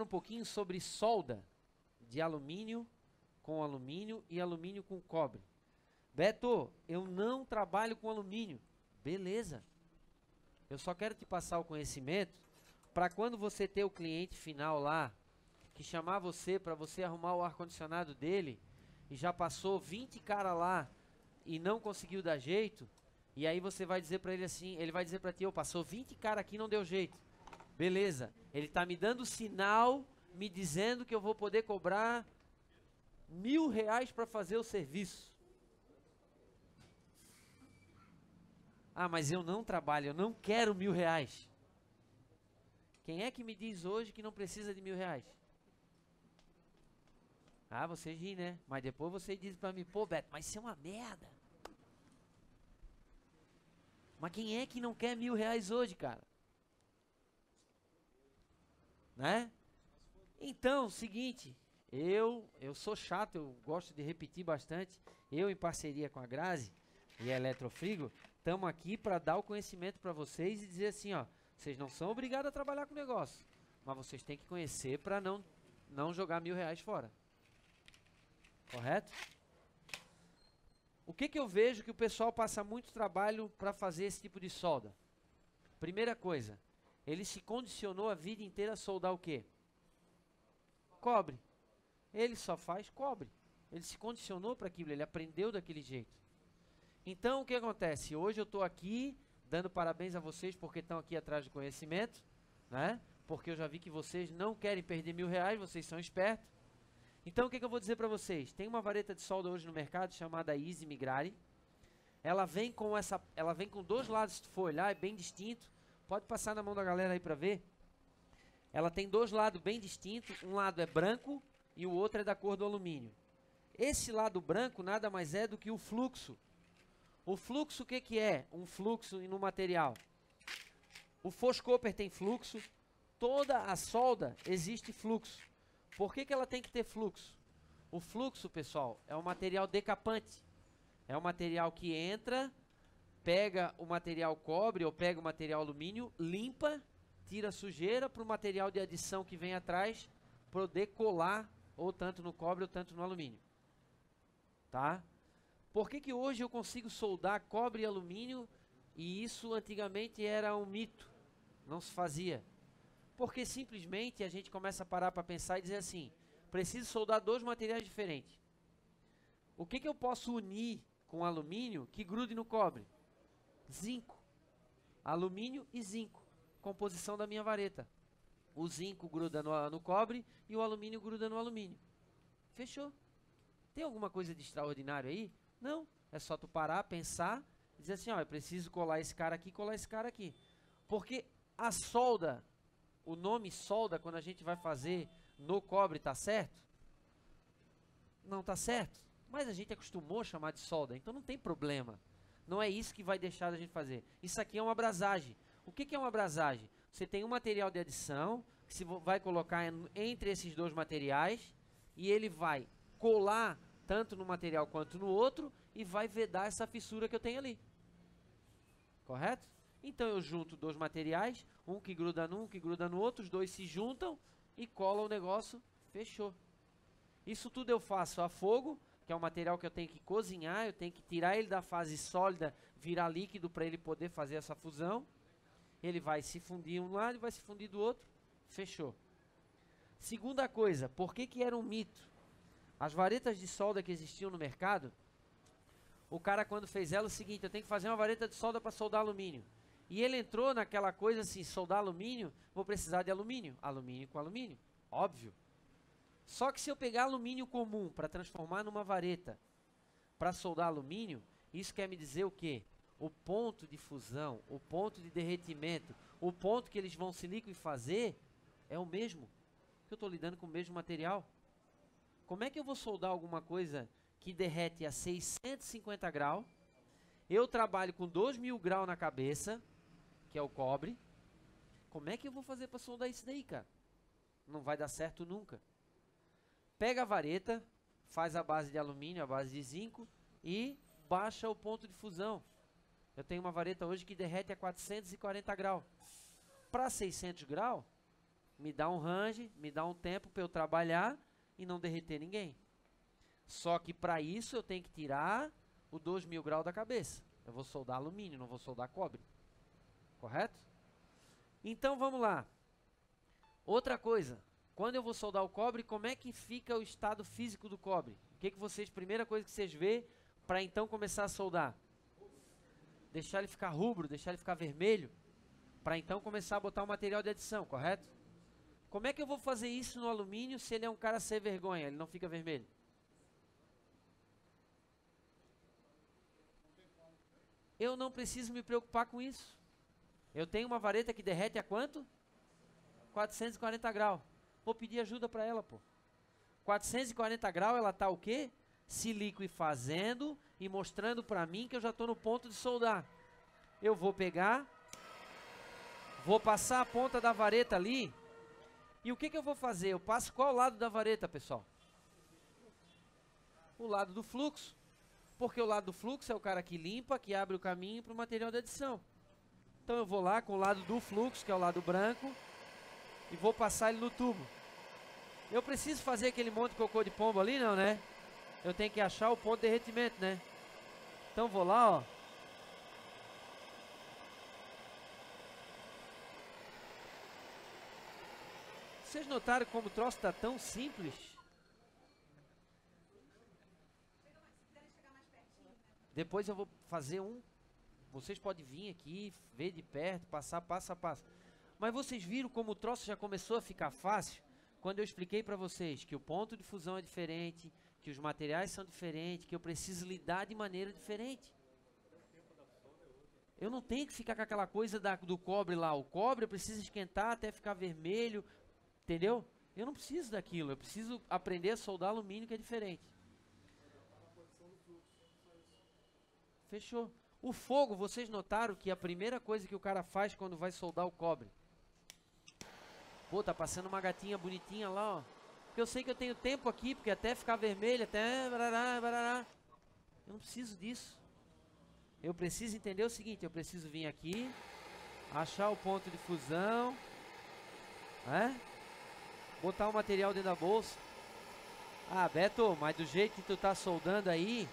Um pouquinho sobre solda de alumínio com alumínio e alumínio com cobre. Beto, eu não trabalho com alumínio. Beleza. Eu só quero te passar o conhecimento para quando você ter o cliente final lá, que chamar você para você arrumar o ar-condicionado dele, e já passou 20 cara lá e não conseguiu dar jeito, e aí você vai dizer para ele assim, ele vai dizer para ti, passou 20 cara aqui e não deu jeito. Beleza, ele está me dando sinal, me dizendo que eu vou poder cobrar R$ 1.000 para fazer o serviço. Ah, mas eu não trabalho, eu não quero R$ 1.000. Quem é que me diz hoje que não precisa de R$ 1.000? Ah, você ri, né? Mas depois você diz para mim, pô, Beto, mas isso é uma merda. Mas quem é que não quer R$ 1.000 hoje, cara? Né? Então, seguinte, eu sou chato, eu gosto de repetir bastante. Eu, em parceria com a Grazi e a Eletrofrigo, estamos aqui para dar o conhecimento para vocês e dizer assim, ó, vocês não são obrigados a trabalhar com o negócio, mas vocês têm que conhecer para não jogar R$ 1.000 fora. Correto? O que eu vejo que o pessoal passa muito trabalho para fazer esse tipo de solda? Primeira coisa, ele se condicionou a vida inteira a soldar o quê? Cobre. Ele só faz cobre. Ele se condicionou para aquilo, ele aprendeu daquele jeito. Então, o que acontece? Hoje eu estou aqui, dando parabéns a vocês porque estão aqui atrás do conhecimento, né? Porque eu já vi que vocês não querem perder R$ 1.000, vocês são espertos. Então, o que eu vou dizer para vocês? Tem uma vareta de solda hoje no mercado chamada Easy Migrare. Ela vem com dois lados, se tu for olhar, é bem distinto. Pode passar na mão da galera aí para ver. Ela tem dois lados bem distintos. Um lado é branco e o outro é da cor do alumínio. Esse lado branco nada mais é do que o fluxo. O fluxo, o que é? Um fluxo no material. O Foscopper tem fluxo. Toda a solda existe fluxo. Por que ela tem que ter fluxo? O fluxo, pessoal, é um material decapante. É um material que entra, pega o material cobre ou pega o material alumínio, limpa, tira a sujeira para o material de adição que vem atrás poder colar ou tanto no cobre ou tanto no alumínio. Tá? Por que hoje eu consigo soldar cobre e alumínio e isso antigamente era um mito? Não se fazia. Porque simplesmente a gente começa a parar para pensar e dizer assim, preciso soldar dois materiais diferentes. O que eu posso unir com alumínio que grude no cobre? Zinco. Alumínio e zinco. Composição da minha vareta. O zinco gruda no cobre e o alumínio gruda no alumínio. Fechou. Tem alguma coisa de extraordinário aí? Não. É só tu parar, pensar e dizer assim, ó, eu preciso colar esse cara aqui, colar esse cara aqui. Porque a solda, o nome solda, quando a gente vai fazer no cobre, tá certo? Não tá certo. Mas a gente acostumou a chamar de solda, então não tem problema. Não é isso que vai deixar a gente fazer. Isso aqui é uma abrasagem. O que é uma abrasagem? Você tem um material de adição, que você vai colocar entre esses dois materiais, e ele vai colar tanto no material quanto no outro, e vai vedar essa fissura que eu tenho ali. Correto? Então eu junto dois materiais, um que gruda num, um que gruda no outro, os dois se juntam e colam o negócio, fechou. Isso tudo eu faço a fogo, que é um material que eu tenho que cozinhar, eu tenho que tirar ele da fase sólida, virar líquido para ele poder fazer essa fusão. Ele vai se fundir um lado e vai se fundir do outro, fechou. Segunda coisa, por que era um mito? As varetas de solda que existiam no mercado, o cara quando fez ela, é o seguinte, eu tenho que fazer uma vareta de solda para soldar alumínio. E ele entrou naquela coisa assim, soldar alumínio, vou precisar de alumínio. Alumínio com alumínio, óbvio. Só que se eu pegar alumínio comum para transformar numa vareta, para soldar alumínio, isso quer me dizer o quê? O ponto de fusão, o ponto de derretimento, o ponto que eles vão se liquefazer é o mesmo. Eu estou lidando com o mesmo material. Como é que eu vou soldar alguma coisa que derrete a 650 graus? Eu trabalho com 2.000 graus na cabeça, que é o cobre. Como é que eu vou fazer para soldar isso daí, cara? Não vai dar certo nunca. Pega a vareta, faz a base de alumínio, a base de zinco e baixa o ponto de fusão. Eu tenho uma vareta hoje que derrete a 440 graus. Para 600 graus, me dá um range, me dá um tempo para eu trabalhar e não derreter ninguém. Só que para isso eu tenho que tirar o 2000 graus da cabeça. Eu vou soldar alumínio, não vou soldar cobre. Correto? Então vamos lá. Outra coisa, quando eu vou soldar o cobre, como é que fica o estado físico do cobre? O que vocês, primeira coisa que vocês vê para então começar a soldar? Deixar ele ficar rubro, deixar ele ficar vermelho, para então começar a botar o material de adição, correto? Como é que eu vou fazer isso no alumínio se ele é um cara sem vergonha, ele não fica vermelho? Eu não preciso me preocupar com isso. Eu tenho uma vareta que derrete a quanto? 440 graus. Vou pedir ajuda para ela, pô. 440 graus, ela tá o quê? Se liquefazendo e mostrando para mim que eu já estou no ponto de soldar. Eu vou pegar, vou passar a ponta da vareta ali. E o que eu vou fazer? Eu passo qual lado da vareta, pessoal? O lado do fluxo. Porque o lado do fluxo é o cara que limpa, que abre o caminho para o material de adição. Então eu vou lá com o lado do fluxo, que é o lado branco, e vou passar ele no tubo. Eu preciso fazer aquele monte de cocô de pombo ali, não, né? Eu tenho que achar o ponto de derretimento, né? Então vou lá, ó. Vocês notaram como o troço está tão simples? Depois eu vou fazer um. Vocês podem vir aqui, ver de perto, passar passo a passo. Mas vocês viram como o troço já começou a ficar fácil? Quando eu expliquei para vocês que o ponto de fusão é diferente, que os materiais são diferentes, que eu preciso lidar de maneira diferente. Eu não tenho que ficar com aquela coisa do cobre lá. O cobre eu preciso esquentar até ficar vermelho, entendeu? Eu não preciso daquilo, eu preciso aprender a soldar alumínio, que é diferente. Fechou. O fogo, vocês notaram que a primeira coisa que o cara faz quando vai soldar o cobre? Pô, tá passando uma gatinha bonitinha lá, ó. Porque eu sei que eu tenho tempo aqui, porque até ficar vermelho, até... Barará, barará. Eu não preciso disso. Eu preciso entender o seguinte, eu preciso vir aqui, achar o ponto de fusão, né? Botar o material dentro da bolsa. Ah, Beto, mas do jeito que tu tá soldando aí,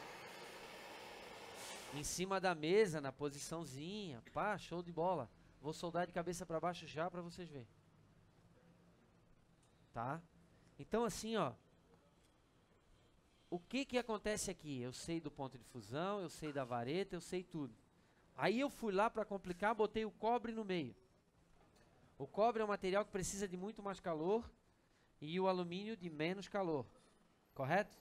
em cima da mesa, na posiçãozinha, pá, show de bola. Vou soldar de cabeça para baixo já para vocês verem. Tá? Então assim, ó. O que acontece aqui? Eu sei do ponto de fusão, eu sei da vareta, eu sei tudo. Aí eu fui lá para complicar, botei o cobre no meio. O cobre é um material que precisa de muito mais calor e o alumínio de menos calor. Correto?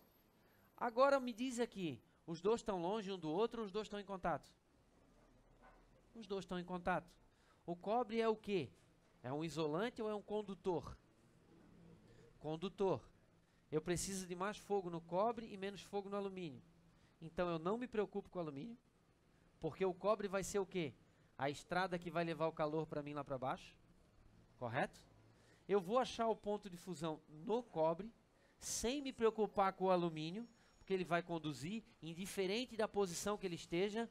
Agora me diz aqui, os dois estão longe um do outro ou os dois estão em contato? Os dois estão em contato. O cobre é o quê? É um isolante ou é um condutor? Condutor. Eu preciso de mais fogo no cobre e menos fogo no alumínio. Então eu não me preocupo com o alumínio, porque o cobre vai ser o quê? A estrada que vai levar o calor para mim lá para baixo. Correto? Eu vou achar o ponto de fusão no cobre, sem me preocupar com o alumínio, porque ele vai conduzir, indiferente da posição que ele esteja.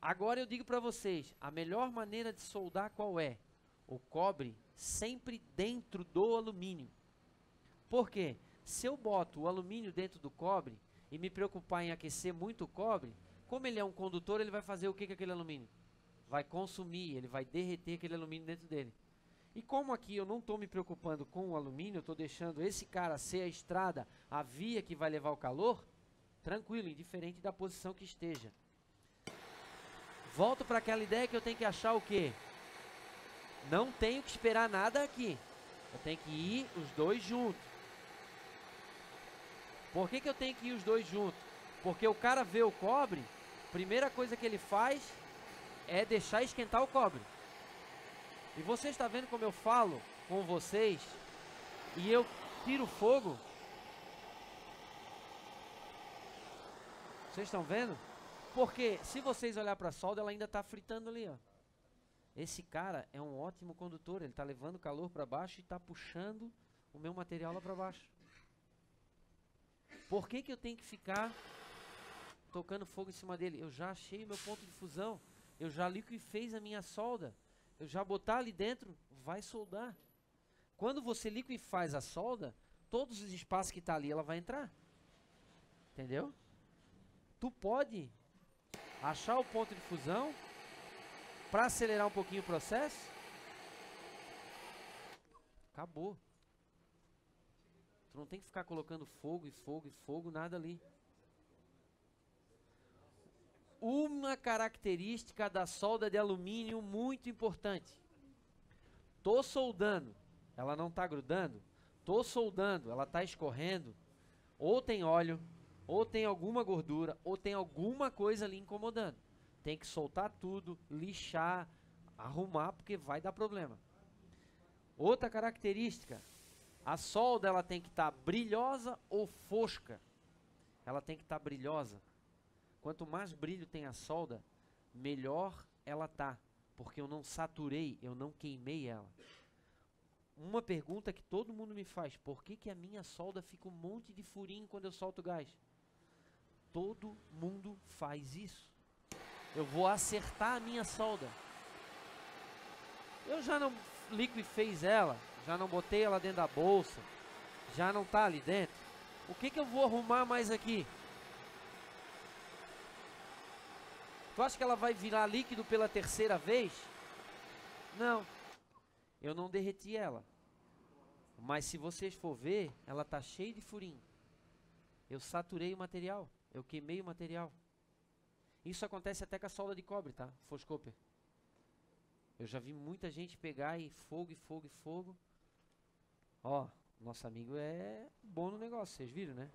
Agora eu digo para vocês, a melhor maneira de soldar qual é? O cobre sempre dentro do alumínio. Por quê? Se eu boto o alumínio dentro do cobre e me preocupar em aquecer muito o cobre, como ele é um condutor, ele vai fazer o que com aquele alumínio? Vai consumir, ele vai derreter aquele alumínio dentro dele. E como aqui eu não estou me preocupando com o alumínio, eu estou deixando esse cara ser a estrada, a via que vai levar o calor, tranquilo, indiferente da posição que esteja. Volto para aquela ideia que eu tenho que achar o quê? Não tenho que esperar nada aqui. Eu tenho que ir os dois juntos. Por que eu tenho que ir os dois juntos? Porque o cara vê o cobre, primeira coisa que ele faz é deixar esquentar o cobre. E você está vendo como eu falo com vocês e eu tiro fogo? Vocês estão vendo? Porque se vocês olhar para a solda, ela ainda está fritando ali, ó. Esse cara é um ótimo condutor, ele está levando calor para baixo e está puxando o meu material lá para baixo. Por que eu tenho que ficar tocando fogo em cima dele? Eu já achei o meu ponto de fusão, eu já liquefez a minha solda, eu já botar ali dentro, vai soldar. Quando você liquefaz a solda, todos os espaços que tá ali, ela vai entrar. Entendeu? Tu pode achar o ponto de fusão para acelerar um pouquinho o processo. Acabou. Tu não tem que ficar colocando fogo e fogo e fogo, nada ali. Uma característica da solda de alumínio muito importante. Tô soldando, ela não tá grudando. Tô soldando, ela tá escorrendo. Ou tem óleo, ou tem alguma gordura, ou tem alguma coisa ali incomodando. Tem que soltar tudo, lixar, arrumar, porque vai dar problema. Outra característica, a solda ela tem que estar brilhosa ou fosca. Ela tem que estar brilhosa. Quanto mais brilho tem a solda, melhor ela tá, porque eu não saturei, eu não queimei ela. Uma pergunta que todo mundo me faz: por que que a minha solda fica um monte de furinho quando eu solto o gás? Todo mundo faz isso. Eu vou acertar a minha solda. Eu já não liquefez ela, já não botei ela dentro da bolsa, já não tá ali dentro. O que que eu vou arrumar mais aqui? Tu acha que ela vai virar líquido pela terceira vez? Não. Eu não derreti ela. Mas se vocês for ver, ela tá cheia de furinho. Eu saturei o material. Eu queimei o material. Isso acontece até com a solda de cobre, tá? Foscoper. Eu já vi muita gente pegar e fogo, e fogo, e fogo. Ó, nosso amigo é bom no negócio, vocês viram, né?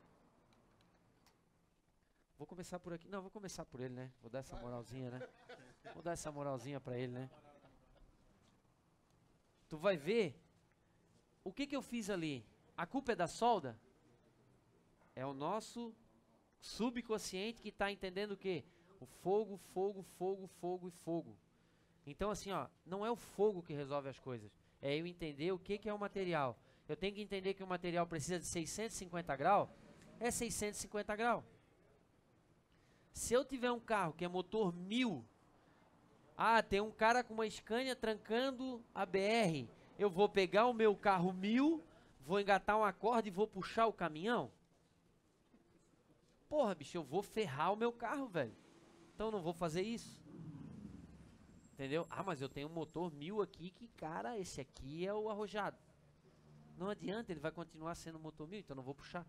Vou começar por aqui. Não, vou começar por ele, né? Vou dar essa moralzinha, né? Vou dar essa moralzinha pra ele, né? Tu vai ver o que que eu fiz ali. A culpa é da solda? É o nosso subconsciente que está entendendo o quê? O fogo, fogo, fogo, fogo e fogo. Então assim, ó, não é o fogo que resolve as coisas. É eu entender o que que é o material. Eu tenho que entender que o material precisa de 650 graus. É 650 graus. Se eu tiver um carro que é motor 1000, tem um cara com uma Scania trancando a BR. Eu vou pegar o meu carro 1000, vou engatar uma corda e vou puxar o caminhão? Porra, bicho, eu vou ferrar o meu carro, velho. Então eu não vou fazer isso. Entendeu? Mas eu tenho um motor 1000 aqui que, cara, esse aqui é o arrojado. Não adianta, ele vai continuar sendo motor 1000, então eu não vou puxar.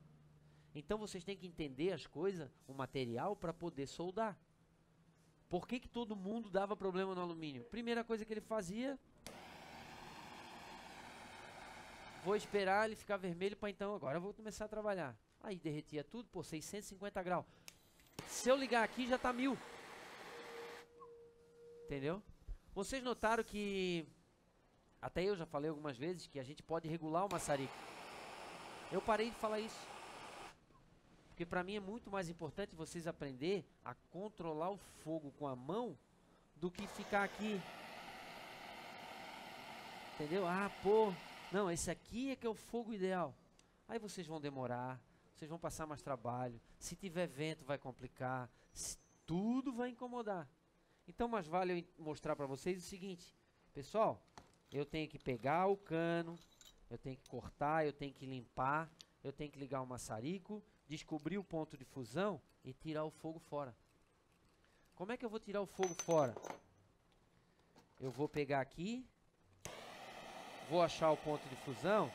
Então vocês têm que entender as coisas, o material, para poder soldar. Por que que todo mundo dava problema no alumínio? Primeira coisa que ele fazia: vou esperar ele ficar vermelho para então, agora eu vou começar a trabalhar. Aí derretia tudo, pô, 650 graus. Se eu ligar aqui já tá 1000. Entendeu? Vocês notaram que, até eu já falei algumas vezes, que a gente pode regular o maçarico. Eu parei de falar isso. Porque para mim é muito mais importante vocês aprender a controlar o fogo com a mão do que ficar aqui. Entendeu? Pô, não, esse aqui é que é o fogo ideal. Aí vocês vão demorar, vocês vão passar mais trabalho. Se tiver vento vai complicar, tudo vai incomodar. Então mais vale eu mostrar para vocês o seguinte: pessoal, eu tenho que pegar o cano, eu tenho que cortar, eu tenho que limpar, eu tenho que ligar o maçarico, descobrir o ponto de fusão e tirar o fogo fora. Como é que eu vou tirar o fogo fora? Eu vou pegar aqui, vou achar o ponto de fusão,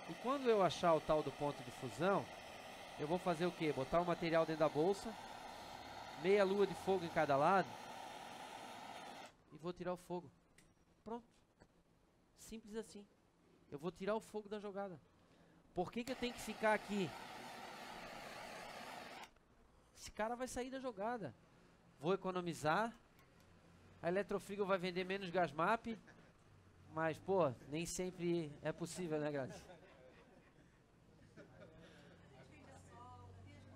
e quando eu achar o tal do ponto de fusão, eu vou fazer o quê? Botar o material dentro da bolsa, meia lua de fogo em cada lado, e vou tirar o fogo. Pronto. Simples assim. Eu vou tirar o fogo da jogada. Por que que eu tenho que ficar aqui? Esse cara vai sair da jogada. Vou economizar. A Eletrofrigo vai vender menos Gasmap. Mas, pô, nem sempre é possível, né, Grazi?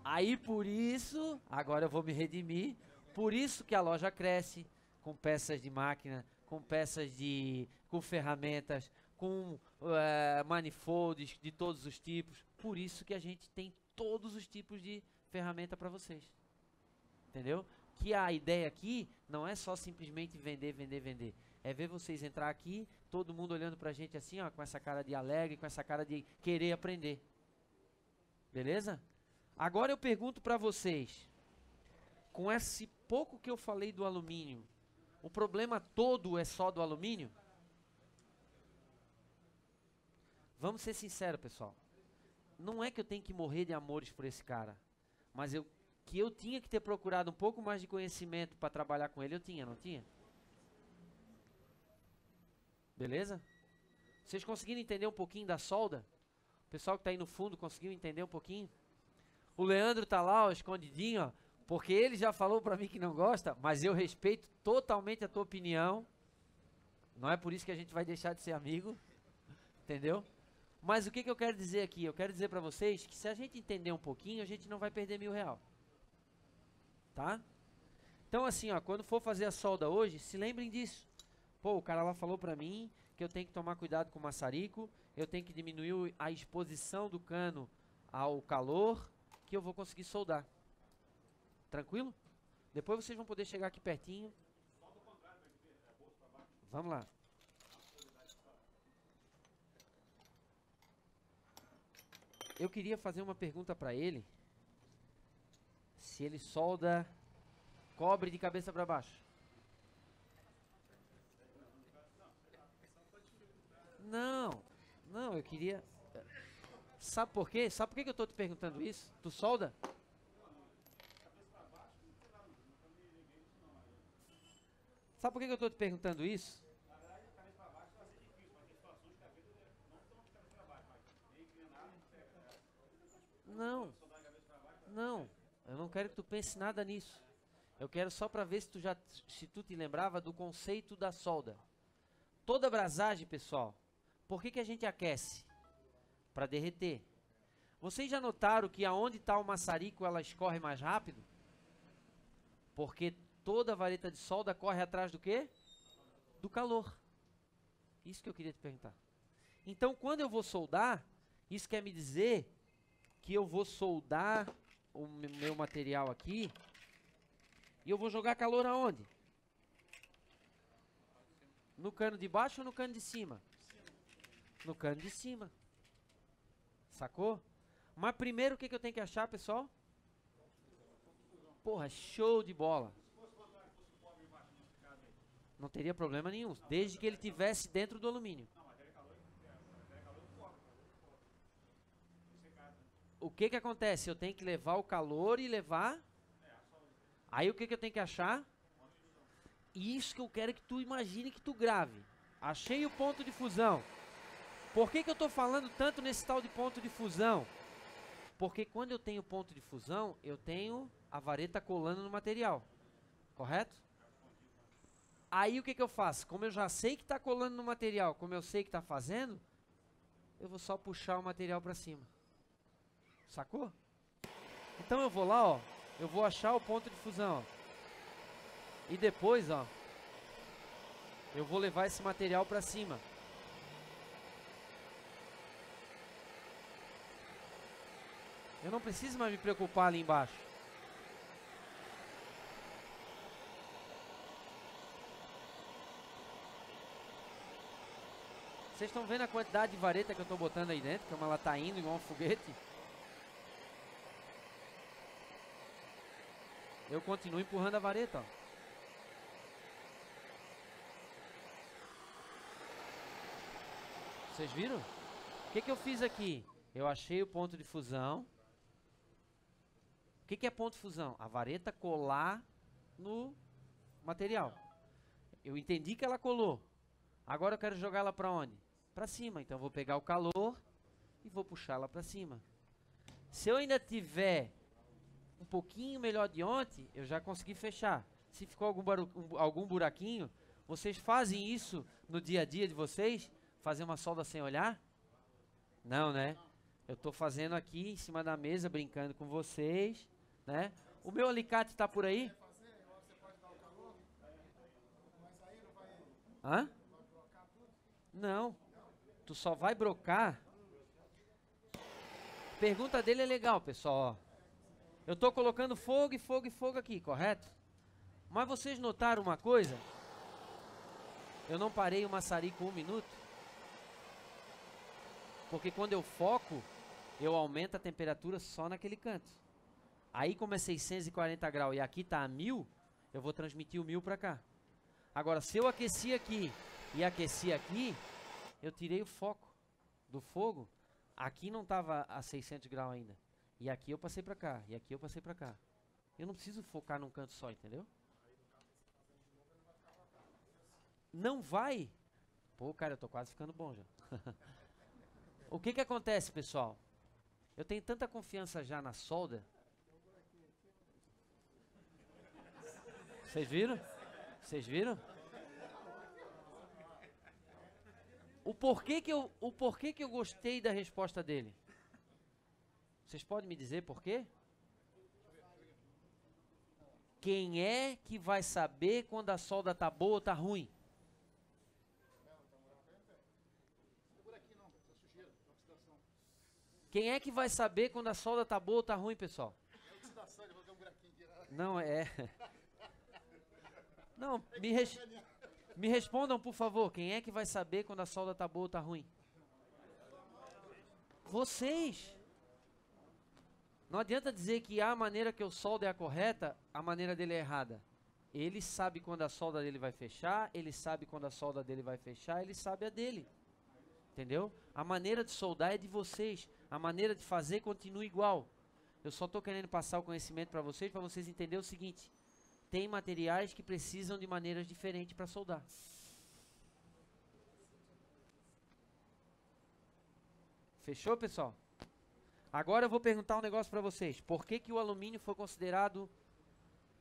Aí, por isso, agora eu vou me redimir. Por isso que a loja cresce com peças de máquina, com peças com ferramentas, com manifolds de todos os tipos. Por isso que a gente tem todos os tipos de ferramenta para vocês. Entendeu? Que a ideia aqui não é só simplesmente vender, vender, vender. é ver vocês entrar aqui, todo mundo olhando pra gente assim, ó, com essa cara de alegre, com essa cara de querer aprender. Beleza? Agora eu pergunto pra vocês, com esse pouco que eu falei do alumínio, o problema todo é só do alumínio? Vamos ser sinceros, pessoal. Não é que eu tenho que morrer de amores por esse cara, mas que eu tinha que ter procurado um pouco mais de conhecimento para trabalhar com ele, eu tinha, não tinha? Beleza? Vocês conseguiram entender um pouquinho da solda? O pessoal que está aí no fundo conseguiu entender um pouquinho? O Leandro tá lá, ó, escondidinho, ó, porque ele já falou para mim que não gosta, mas eu respeito totalmente a tua opinião. Não é por isso que a gente vai deixar de ser amigo, entendeu? Mas o que eu quero dizer aqui? Eu quero dizer para vocês que se a gente entender um pouquinho, a gente não vai perder R$1.000. Tá? Então assim, ó, quando for fazer a solda hoje, se lembrem disso. Pô, o cara lá falou para mim que eu tenho que tomar cuidado com o maçarico, eu tenho que diminuir a exposição do cano ao calor, que eu vou conseguir soldar. Tranquilo? Depois vocês vão poder chegar aqui pertinho. Vamos lá. Eu queria fazer uma pergunta para ele. Se ele solda cobre de cabeça para baixo. Não, não, eu queria... Sabe por quê? Sabe por que eu estou te perguntando isso? Tu solda? Sabe por que eu estou te perguntando isso? Não, não, eu não quero que tu pense nada nisso. Eu quero só para ver se tu te lembrava do conceito da solda. Toda abrasagem, pessoal, por que a gente aquece? Para derreter. Vocês já notaram que aonde está o maçarico ela escorre mais rápido? Porque toda vareta de solda corre atrás do quê? Do calor. Isso que eu queria te perguntar. Então, quando eu vou soldar, isso quer me dizer que eu vou soldar o meu material aqui e eu vou jogar calor aonde? No cano de baixo ou no cano de cima? No cano de cima. Sacou? Mas primeiro o que eu tenho que achar, pessoal? Porra, show de bola. Não teria problema nenhum, desde que ele tivesse dentro do alumínio. O que acontece? Eu tenho que levar o calor e levar... Aí o que eu tenho que achar? Isso que eu quero que tu imagine, que tu grave. Achei o ponto de fusão. Por que eu estou falando tanto nesse tal de ponto de fusão? Porque quando eu tenho ponto de fusão, eu tenho a vareta colando no material. Correto? Aí o que eu faço? Como eu já sei que está colando no material, como eu sei que está fazendo, eu vou só puxar o material para cima. Sacou? Então eu vou lá, ó. Eu vou achar o ponto de fusão, ó. E depois, ó, eu vou levar esse material para cima. Eu não preciso mais me preocupar ali embaixo. Vocês estão vendo a quantidade de vareta que eu estou botando aí dentro? Como ela está indo igual um foguete? Eu continuo empurrando a vareta, ó. Vocês viram? O que eu fiz aqui? Eu achei o ponto de fusão. O que é ponto de fusão? A vareta colar no material. Eu entendi que ela colou. Agora eu quero jogar ela para onde? Para cima. Então eu vou pegar o calor e vou puxar ela para cima. Se eu ainda tiver um pouquinho melhor de ontem, eu já consegui fechar. Se ficou algum buraquinho, vocês fazem isso no dia a dia de vocês? Fazer uma solda sem olhar? Não, né? Eu estou fazendo aqui em cima da mesa, brincando com vocês, né? O meu alicate está por aí? Hã? Não. Tu só vai brocar. Pergunta dele é legal, pessoal, ó. Eu estou colocando fogo e fogo e fogo aqui, correto? Mas vocês notaram uma coisa? Eu não parei o maçarico 1 minuto. Porque quando eu foco, eu aumento a temperatura só naquele canto. Aí como é 640 graus e aqui está a 1000, eu vou transmitir o 1000 para cá. Agora, se eu aqueci aqui e aqueci aqui, eu tirei o foco do fogo. Aqui não estava a 600 graus ainda. E aqui eu passei para cá, e aqui eu passei para cá. Eu não preciso focar num canto só, entendeu? Não vai. Pô, cara, eu tô quase ficando bom já. O que que acontece, pessoal? Eu tenho tanta confiança já na solda. Vocês viram? Vocês viram? O porquê que eu gostei da resposta dele? Vocês podem me dizer por quê? Quem é que vai saber quando a solda tá boa ou tá ruim? Quem é que vai saber quando a solda tá boa ou tá ruim, pessoal? Não, é... Não, me respondam, por favor. Quem é que vai saber quando a solda tá boa ou tá ruim? Vocês. Não adianta dizer que a maneira que eu soldo é a correta, a maneira dele é errada. Ele sabe quando a solda dele vai fechar, ele sabe quando a solda dele vai fechar, ele sabe a dele. Entendeu? A maneira de soldar é de vocês. A maneira de fazer continua igual. Eu só estou querendo passar o conhecimento para vocês entenderem o seguinte. Tem materiais que precisam de maneiras diferentes para soldar. Fechou, pessoal? Agora eu vou perguntar um negócio para vocês. Por que que o alumínio foi considerado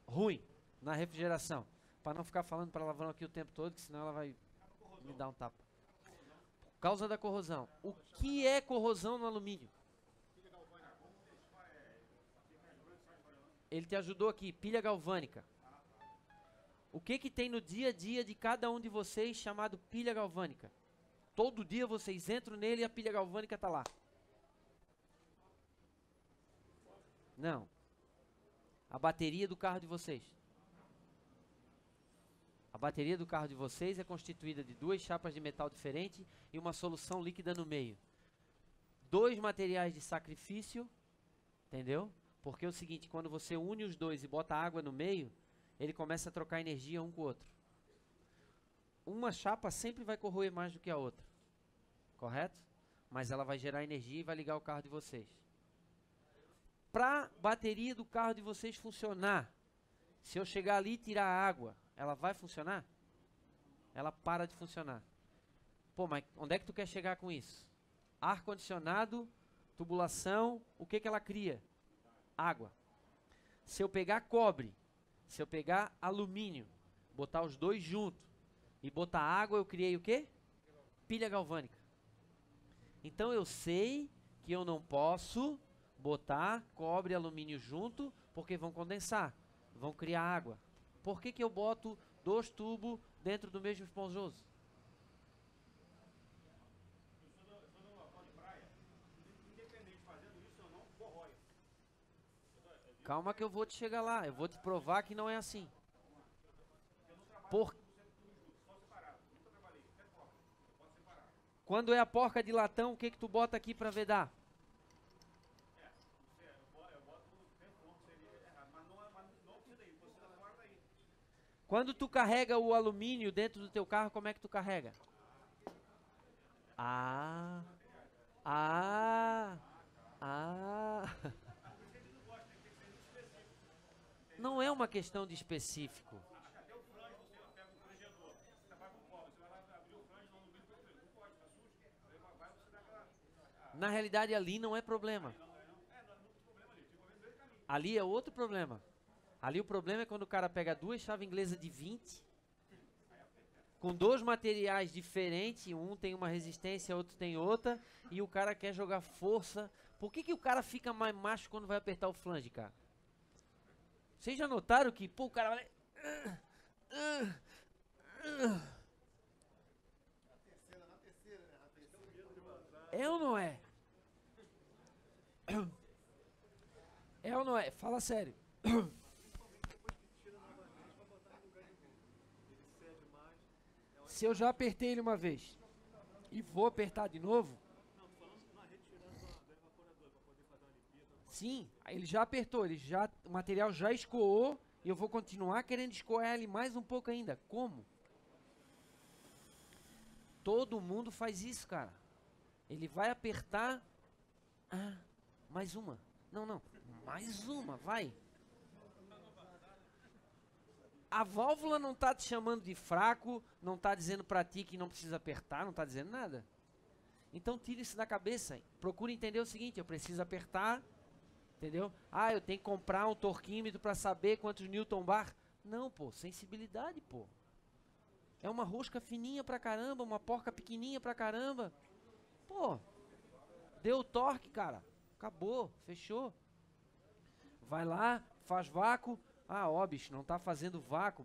ruim na refrigeração? Para não ficar falando palavrão aqui o tempo todo, que senão ela vai me dar um tapa. Por causa da corrosão. O que é corrosão no alumínio? Ele te ajudou aqui, pilha galvânica. O que que tem no dia a dia de cada um de vocês chamado pilha galvânica? Todo dia vocês entram nele e a pilha galvânica está lá. Não. A bateria do carro de vocês. A bateria do carro de vocês é constituída de 2 chapas de metal diferente e uma solução líquida no meio. 2 materiais de sacrifício, entendeu? Porque é o seguinte, quando você une os dois e bota água no meio, ele começa a trocar energia um com o outro. Uma chapa sempre vai corroer mais do que a outra, correto? Mas ela vai gerar energia e vai ligar o carro de vocês. Para a bateria do carro de vocês funcionar, se eu chegar ali e tirar a água, ela vai funcionar? Ela para de funcionar. Pô, mas onde é que tu quer chegar com isso? Ar-condicionado, tubulação, o que que ela cria? Água. Se eu pegar cobre, se eu pegar alumínio, botar os dois juntos e botar água, eu criei o quê? Pilha galvânica. Então eu sei que eu não posso botar cobre e alumínio junto, porque vão condensar, vão criar água. Por que que eu boto 2 tubos dentro do mesmo esponjoso? Calma que eu vou te chegar lá, eu vou te provar que não é assim. Quando é a porca de latão, o que que tu bota aqui para vedar? Quando tu carrega o alumínio dentro do teu carro, como é que tu carrega? Ah, Não é uma questão de específico. Na realidade, ali não é problema. Ali é outro problema. Ali o problema é quando o cara pega 2 chaves inglesas de 20, com 2 materiais diferentes, um tem uma resistência, outro tem outra, e o cara quer jogar força. Por que que o cara fica mais macho quando vai apertar o flange, cara? Vocês já notaram que, pô, o cara vai... É ou não é? É ou não é? Fala sério. Se eu já apertei ele uma vez e vou apertar de novo... Sim, ele já apertou, o material já escoou e eu vou continuar querendo escoar ele mais um pouco ainda. Como? Todo mundo faz isso, cara. Ele vai apertar... Ah, mais uma. Não, mais uma, vai. A válvula não tá te chamando de fraco, não tá dizendo pra ti que não precisa apertar, não tá dizendo nada. Então tira isso da cabeça. Procura entender o seguinte, eu preciso apertar... Entendeu? Ah, eu tenho que comprar um torquímetro para saber quantos Newton bar. Não, pô, sensibilidade, pô. É uma rosca fininha pra caramba, uma porca pequenininha pra caramba. Pô, deu torque, cara. Acabou, fechou. Vai lá, faz vácuo. Ah, ó, bicho, não tá fazendo vácuo.